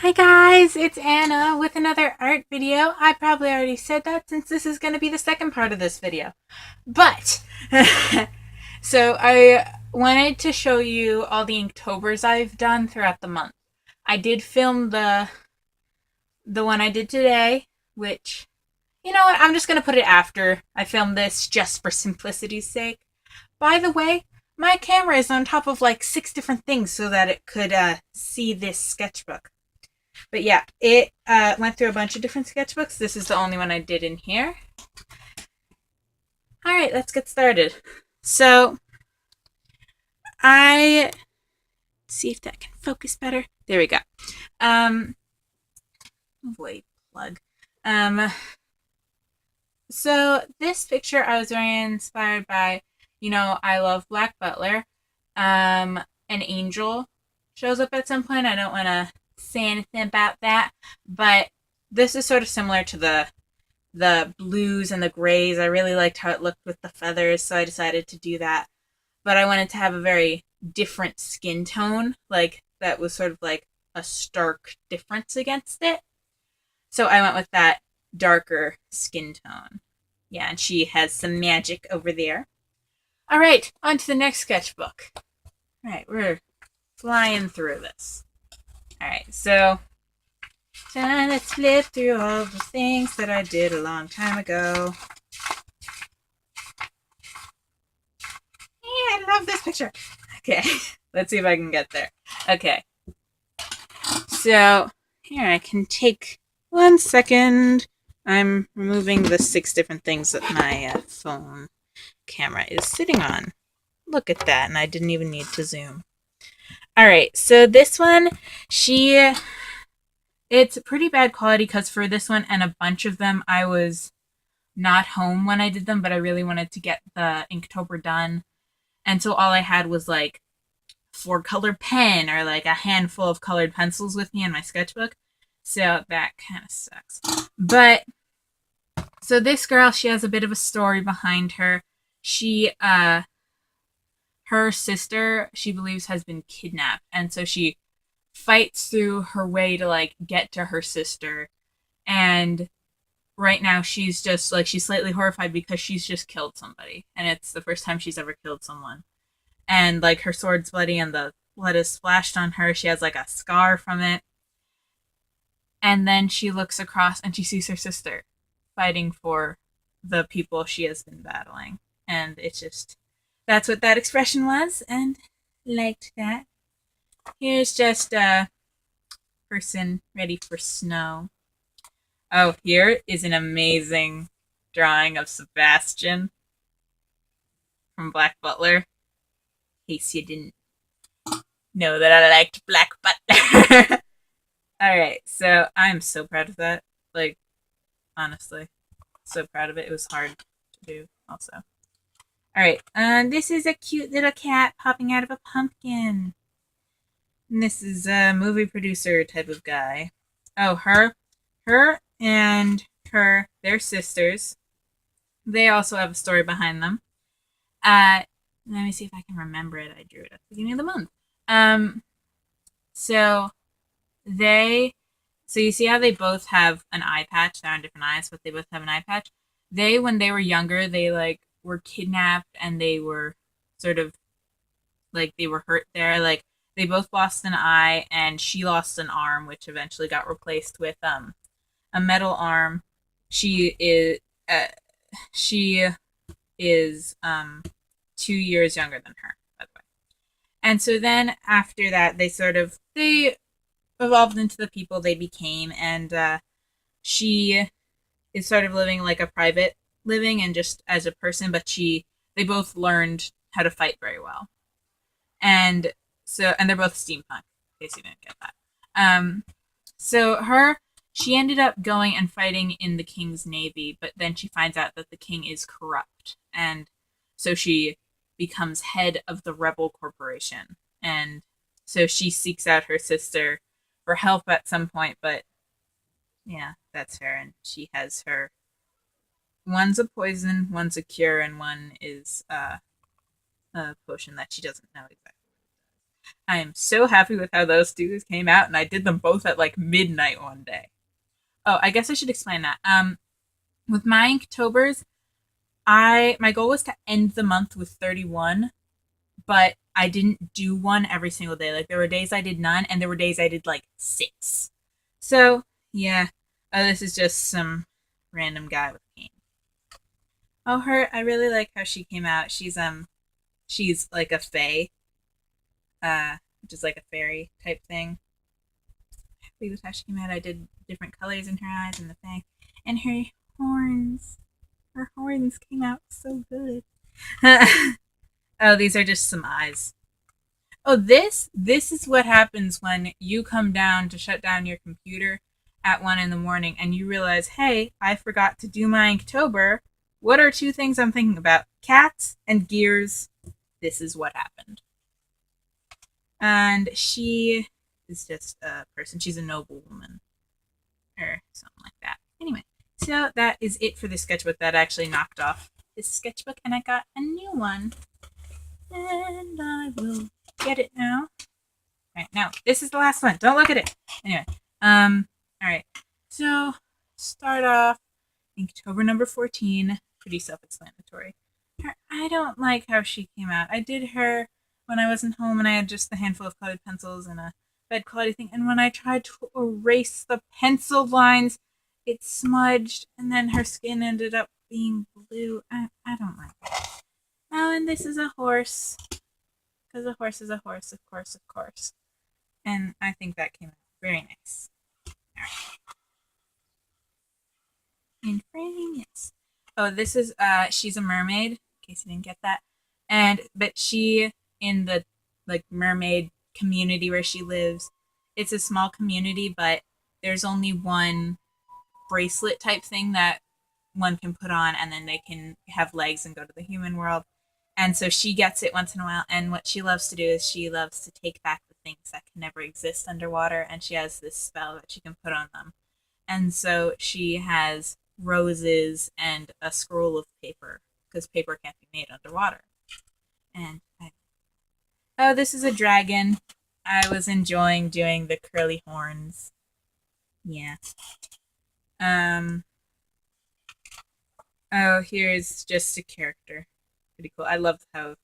Hi guys, it's Anna with another art video. I probably already said that since this is going to be the second part of this video. But, so I wanted to show you all the Inktobers I've done throughout the month. I did film the one I did today, which, you know what, I'm just going to put it after I filmed this just for simplicity's sake. By the way, my camera is on top of like 6 different things so that it could see this sketchbook. But yeah, it went through a bunch of different sketchbooks. This is the only one I did in here. All right, let's get started. So I see if that can focus better. There we go. Wait, plug. Um, so this picture I was very inspired by. I love Black Butler. An angel shows up at some point. I don't want to say anything about that, but this is sort of similar to the blues and the grays. I really liked how it looked with the feathers, so I decided to do that. But I wanted to have a very different skin tone, like that was sort of like a stark difference against it. So I went with that darker skin tone. Yeah, and she has some magic over there. All right, on to the next sketchbook. All right, we're flying through this. All right, so let's flip through all the things that I did a long time ago. Yeah, I love this picture. Okay, let's see if I can get there. Okay, so here I can take 1 second. I'm removing the 6 different things that my phone camera is sitting on. Look at that, and I didn't even need to zoom. All right, so this one, it's pretty bad quality because for this one and a bunch of them, I was not home when I did them, but I really wanted to get the Inktober done. And so all I had was like 4-color pen or like a handful of colored pencils with me in my sketchbook. So that kind of sucks. But so this girl, she has a bit of a story behind her. Her sister, she believes, has been kidnapped, and so she fights through her way to like get to her sister. And right now she's just like she's slightly horrified because she's just killed somebody, and it's the first time she's ever killed someone. And like her sword's bloody and the blood is splashed on her. She has like a scar from it. And then she looks across and she sees her sister fighting for the people she has been battling. And it's just that's what that expression was, and liked that. Here's just a person ready for snow. Oh, here is an amazing drawing of Sebastian from Black Butler. In case you didn't know that I liked Black Butler. Alright, so I'm so proud of that. Like, honestly, so proud of it. It was hard to do, also. Alright, this is a cute little cat popping out of a pumpkin. And this is a movie producer type of guy. Oh, her and they're sisters. They also have a story behind them. Let me see if I can remember it. I drew it at the beginning of the month. So they, so you see how they both have an eye patch? They're on different eyes, but they both have an eye patch. When they were younger, they like were kidnapped and they were sort of like they were hurt there. Like they both lost an eye, and she lost an arm, which eventually got replaced with a metal arm. She is uh, she is 2 years younger than her, by the way. And so then after that, they evolved into the people they became, and she is sort of living like a private living and just as a person, but they both learned how to fight very well. And and they're both steampunk, in case you didn't get that. So she ended up going and fighting in the king's navy, but then she finds out that the king is corrupt, and so she becomes head of the rebel corporation. And so she seeks out her sister for help at some point, but yeah, that's her. And she has one's a poison, one's a cure, and one is a potion that she doesn't know exactly. I am so happy with how those two came out, and I did them both at like midnight one day. Oh, I guess I should explain that. With my Inktober's, I my goal was to end the month with 31, but I didn't do one every single day. Like there were days I did none, and there were days I did like 6. So yeah, this is just some random guy with paint. Oh, her! I really like how she came out. She's like a fae, which is like a fairy type thing. Happy with how she came out. I did different colors in her eyes and the fae, and her horns. Her horns came out so good. Oh, these are just some eyes. Oh, this is what happens when you come down to shut down your computer at 1 in the morning and you realize, hey, I forgot to do my Inktober. What are 2 things I'm thinking about? Cats and gears. This is what happened. And she is just a person. She's a noble woman. Or something like that. Anyway, so that is it for this sketchbook. That actually knocked off this sketchbook and I got a new one. And I will get it now. All right, now this is the last one. Don't look at it. Anyway, all right. So start off Inktober number 14. Pretty self-explanatory. I don't like how she came out. I did her when I wasn't home and I had just a handful of colored pencils and a bed quality thing. And when I tried to erase the pencil lines, it smudged, and then her skin ended up being blue. I don't like it. Oh, and this is a horse. Because a horse is a horse, of course, of course. And I think that came out very nice. All right. In frame, yes. Oh, this is she's a mermaid, in case you didn't get that. But she in the like mermaid community where she lives, it's a small community, but there's only one bracelet type thing that one can put on and then they can have legs and go to the human world. And so she gets it once in a while, and what she loves to do is she loves to take back the things that can never exist underwater, and she has this spell that she can put on them. And so she has roses and a scroll of paper, because paper can't be made underwater. And oh, this is a dragon. I was enjoying doing the curly horns. Yeah. Um. Oh, here's just a character. Pretty cool. I loved how it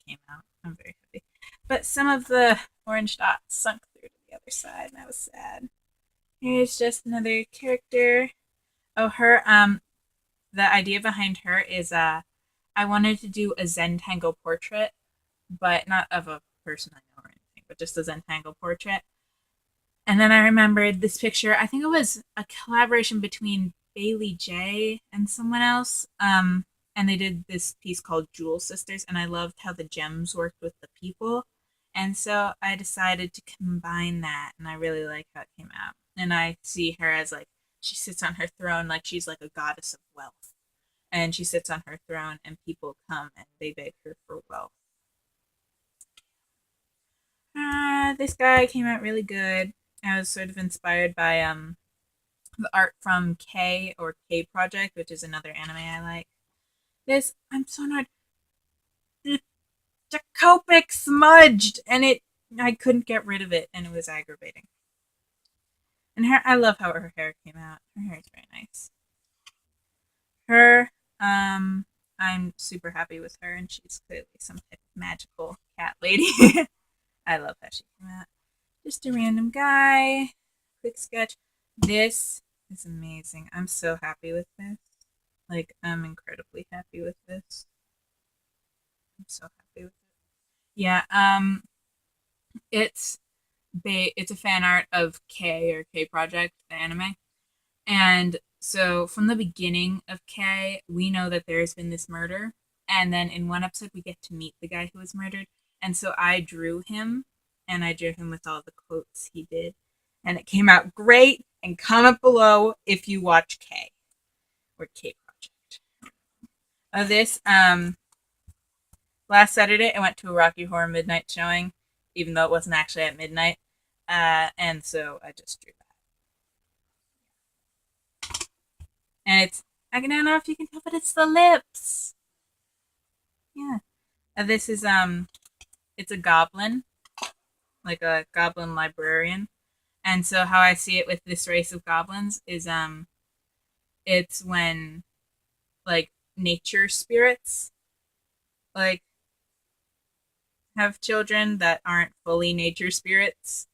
came out. I'm very happy. But some of the orange dots sunk through to the other side, and that was sad. Here's just another character. Oh, her. The idea behind her is I wanted to do a Zentangle portrait, but not of a person I know or anything, but just a Zentangle portrait. And then I remembered this picture. I think it was a collaboration between Bailey J and someone else. And they did this piece called Jewel Sisters, and I loved how the gems worked with the people. And so I decided to combine that, and I really like how it came out. And I see her as like she sits on her throne like she's like a goddess of wealth. And she sits on her throne, and people come and they beg her for wealth. This guy came out really good. I was sort of inspired by the art from K or K Project, which is another anime I like. This I'm so annoyed. The Copic smudged, and I couldn't get rid of it, and it was aggravating. And I love how her hair came out. Her hair is very nice. Her, I'm super happy with her, and she's clearly some type of magical cat lady. I love how she came out. Just a random guy. Quick sketch. This is amazing. I'm so happy with this. Like, I'm incredibly happy with this. I'm so happy with it. Yeah, it's it's a fan art of K or K Project, the anime. And so from the beginning of K, we know that there has been this murder. And then in one episode, we get to meet the guy who was murdered. And so I drew him, and I drew him with all the quotes he did. And it came out great. And comment below if you watch K or K Project. This, last Saturday, I went to a Rocky Horror midnight showing, even though it wasn't actually at midnight. And so I just drew that. And I don't know if you can tell, but it's the lips. Yeah. This is, it's a goblin. like a goblin librarian. And so how I see it with this race of goblins is it's when like nature spirits like have children that aren't fully nature spirits.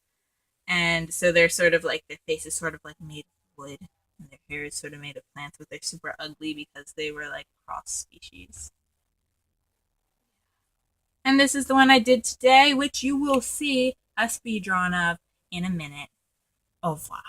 And so they're sort of like their face is sort of like made of wood and their hair is sort of made of plants, but they're super ugly because they were like cross species. And this is the one I did today, which you will see a speed drawn of in a minute. Au revoir.